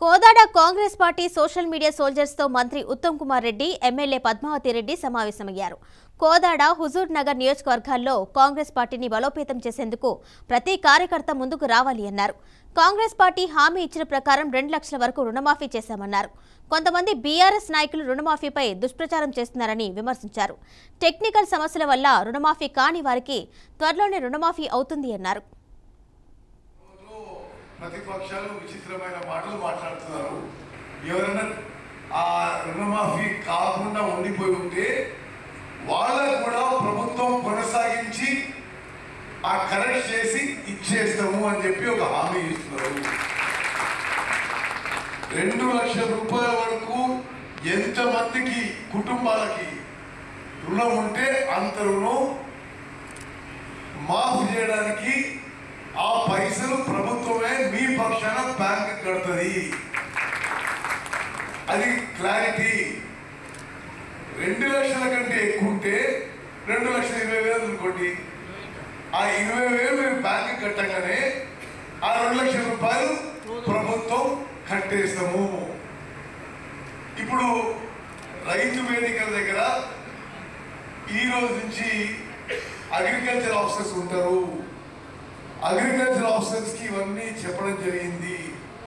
Kodad Congress party social media soldiers తో మంత్రి Uttam Kumar Reddy, MLA Padmavati Reddy సమావేశమయ్యారు. కోదాడ, హుజూర్ నగర్ నియోజకవర్గాల్లో కాంగ్రెస్ పార్టీని బలోపేతం చేసేందుకు ప్రతి కార్యకర్త ముందుకు రావాలి అన్నారు. కాంగ్రెస్ పార్టీ హామీ ఇచ్చిన ప్రకారం 2 లక్షల వరకు రుణమాఫీ చేశామన్నారు. కొంతమంది బీఆర్ఎస్ నాయకులు రుణమాఫీపై దుష్ప్రచారం చేస్తున్నారని విమర్శించారు. టెక్నికల్ సమస్యల వల్ల రుణమాఫీ కాని వారికి త్వరలోనే రుణమాఫీ అవుతుంది అన్నారు. ప్రతిపక్షాలు విచిత్రమైన మాటలు మాట్లాడుతున్నారు. ఎవరైనా ఆ రుణమాఫీ కాకుండా ఉండిపోయి ఉంటే వాళ్ళకు కూడా ప్రభుత్వం కొనసాగించి ఆ కరెక్ట్ చేసి ఇచ్చేస్తాము అని చెప్పి ఒక హామీ ఇస్తున్నారు. 2 లక్షల రూపాయల వరకు ఎంతమందికి కుటుంబాలకి రుణం ఉంటే అంత రుణం మాఫీ చేయడానికి ఆ పైసలు ప్రభుత్వమే మీ పక్షాన బ్యాంక్ కడుతుంది. అది క్లారిటీ. 2 లక్షల కంటే ఎక్కువ ఉంటే 2,20,000 అనుకోండి, ఆ 20,000 మీరు బ్యాంక్ కట్టగానే ఆ 2 లక్షల రూపాయలు ప్రభుత్వం కట్టేస్తాము. ఇప్పుడు రైతు వేదికల దగ్గర ఈ రోజు నుంచి అగ్రికల్చర్ ఆఫీసర్స్ ఉంటారు. అగ్రికల్చర్ ఆఫీసర్స్ కి ఇవన్నీ చెప్పడం జరిగింది.